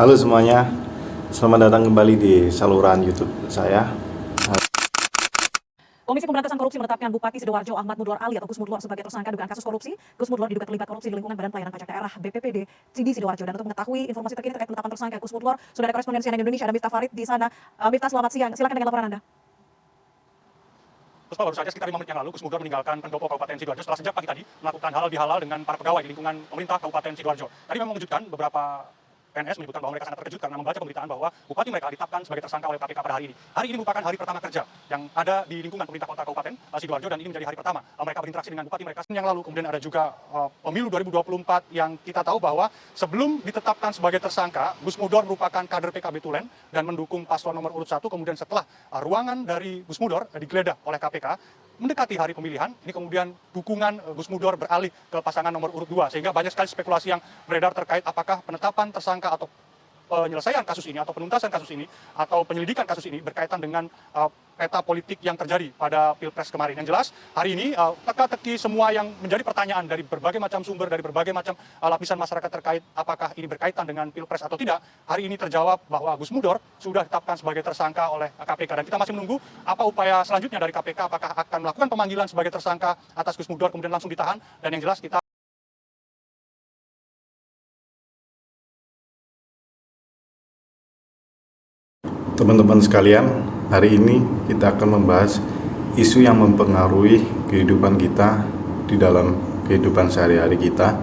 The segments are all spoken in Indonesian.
Halo semuanya, selamat datang kembali di saluran YouTube saya. Komisi Pemberantasan Korupsi menetapkan Bupati Sidoarjo Ahmad Mudlor Ali atau Gus Mudlor sebagai tersangka dugaan kasus korupsi. Gus Mudlor diduga terlibat korupsi di lingkungan Badan Pelayanan Pajak Daerah BPPD di Sidoarjo. Dan untuk mengetahui informasi terkini terkait penetapan tersangka Gus Mudlor, sudah ada koresponden CNN Indonesia, ada Miftah Farid di sana. Miftah, selamat siang. Silakan dengan laporan Anda. Puspa, baru saja sekitar 5 menit yang lalu, Gus Mudlor meninggalkan Pendopo Kabupaten Sidoarjo setelah sejak pagi tadi melakukan halal bihalal dengan para pegawai di lingkungan pemerintah Kabupaten Sidoarjo. Tadi memang mengejutkan, beberapa PNS menyebutkan bahwa mereka sangat terkejut karena membaca pemberitaan bahwa bupati mereka ditetapkan sebagai tersangka oleh KPK pada hari ini. Hari ini merupakan hari pertama kerja yang ada di lingkungan pemerintah kota Kabupaten Sidoarjo, dan ini menjadi hari pertama mereka berinteraksi dengan bupati mereka yang lalu. Kemudian ada juga pemilu 2024 yang kita tahu bahwa sebelum ditetapkan sebagai tersangka, Gus Mudlor merupakan kader PKB Tulen dan mendukung paslon nomor urut 1. Kemudian setelah ruangan dari Gus Mudlor digeledah oleh KPK, mendekati hari pemilihan, ini kemudian dukungan Gus Mudlor beralih ke pasangan nomor urut 2, sehingga banyak sekali spekulasi yang beredar terkait apakah penetapan tersangka atau penyelesaian kasus ini atau penuntasan kasus ini atau penyelidikan kasus ini berkaitan dengan peta politik yang terjadi pada Pilpres kemarin. Yang jelas hari ini teka-teki semua yang menjadi pertanyaan dari berbagai macam sumber, dari berbagai macam lapisan masyarakat terkait apakah ini berkaitan dengan Pilpres atau tidak, hari ini terjawab bahwa Gus Mudlor sudah ditetapkan sebagai tersangka oleh KPK, dan kita masih menunggu apa upaya selanjutnya dari KPK, apakah akan melakukan pemanggilan sebagai tersangka atas Gus Mudlor kemudian langsung ditahan. Dan yang jelas kita Teman-teman sekalian, hari ini kita akan membahas isu yang mempengaruhi kehidupan kita di dalam kehidupan sehari-hari kita,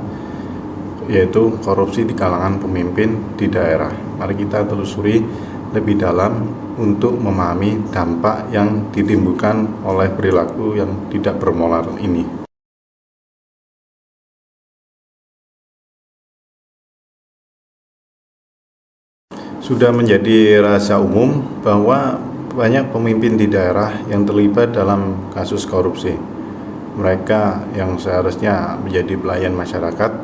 yaitu korupsi di kalangan pemimpin di daerah. Mari kita telusuri lebih dalam untuk memahami dampak yang ditimbulkan oleh perilaku yang tidak bermoral ini. Sudah menjadi rahasia umum bahwa banyak pemimpin di daerah yang terlibat dalam kasus korupsi. Mereka yang seharusnya menjadi pelayan masyarakat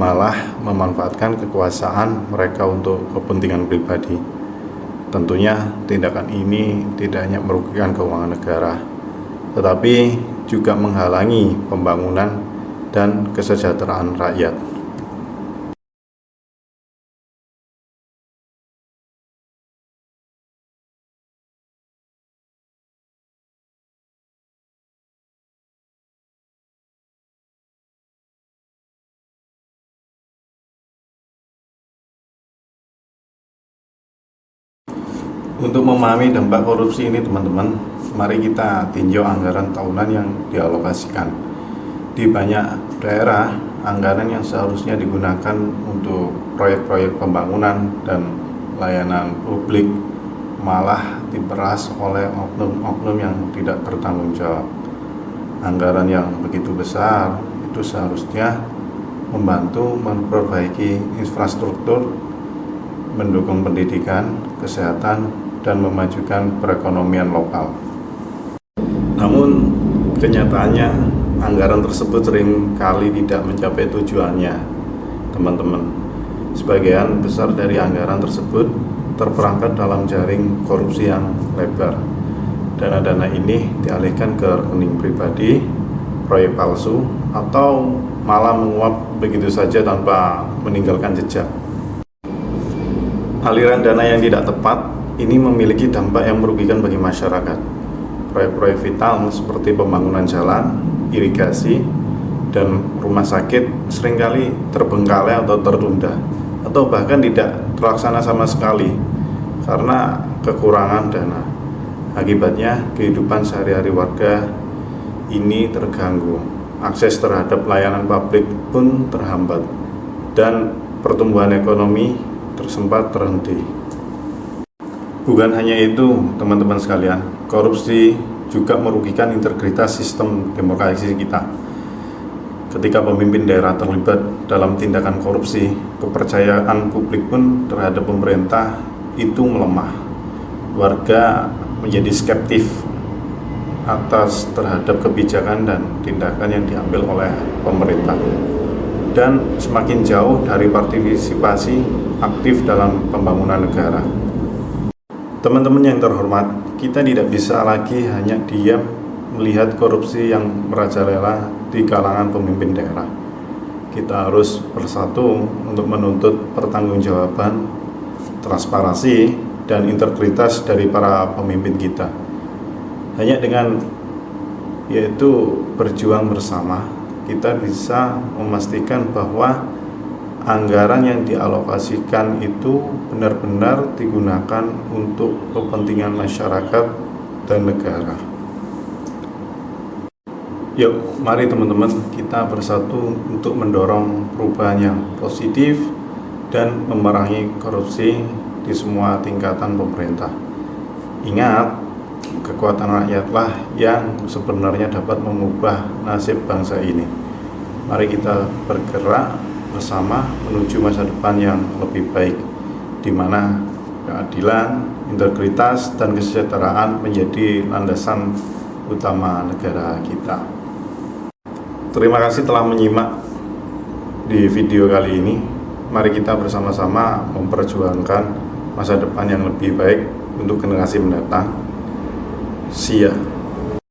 malah memanfaatkan kekuasaan mereka untuk kepentingan pribadi. Tentunya tindakan ini tidak hanya merugikan keuangan negara, tetapi juga menghalangi pembangunan dan kesejahteraan rakyat. Untuk memahami dampak korupsi ini, teman-teman, mari kita tinjau anggaran tahunan yang dialokasikan. Di banyak daerah, anggaran yang seharusnya digunakan untuk proyek-proyek pembangunan dan layanan publik malah diperas oleh oknum-oknum yang tidak bertanggung jawab. Anggaran yang begitu besar itu seharusnya membantu memperbaiki infrastruktur, mendukung pendidikan, kesehatan, dan memajukan perekonomian lokal. Namun kenyataannya anggaran tersebut sering kali tidak mencapai tujuannya, teman-teman. Sebagian besar dari anggaran tersebut terperangkap dalam jaring korupsi yang lebar. Dana-dana ini dialihkan ke rekening pribadi, proyek palsu, atau malah menguap begitu saja tanpa meninggalkan jejak. Aliran dana yang tidak tepat ini memiliki dampak yang merugikan bagi masyarakat. Proyek-proyek vital seperti pembangunan jalan, irigasi, dan rumah sakit seringkali terbengkalai atau tertunda, atau bahkan tidak terlaksana sama sekali karena kekurangan dana. Akibatnya kehidupan sehari-hari warga ini terganggu, akses terhadap layanan publik pun terhambat, dan pertumbuhan ekonomi sempat terhenti. Bukan hanya itu, teman-teman sekalian, korupsi juga merugikan integritas sistem demokrasi kita. Ketika pemimpin daerah terlibat dalam tindakan korupsi, kepercayaan publik pun terhadap pemerintah itu melemah. Warga menjadi skeptis atas terhadap kebijakan dan tindakan yang diambil oleh pemerintah, dan semakin jauh dari partisipasi aktif dalam pembangunan negara. Teman-teman yang terhormat, kita tidak bisa lagi hanya diam melihat korupsi yang merajalela di kalangan pemimpin daerah. Kita harus bersatu untuk menuntut pertanggungjawaban transparansi, dan integritas dari para pemimpin kita. Hanya dengan yaitu berjuang bersama, kita bisa memastikan bahwa anggaran yang dialokasikan itu benar-benar digunakan untuk kepentingan masyarakat dan negara. Yuk, mari teman-teman kita bersatu untuk mendorong perubahan yang positif dan memerangi korupsi di semua tingkatan pemerintah. Ingat, kekuatan rakyatlah yang sebenarnya dapat mengubah nasib bangsa ini. Mari kita bergerak bersama menuju masa depan yang lebih baik, di mana keadilan, integritas, dan kesejahteraan menjadi landasan utama negara kita. Terima kasih telah menyimak di video kali ini. Mari kita bersama-sama memperjuangkan masa depan yang lebih baik untuk generasi mendatang. See ya.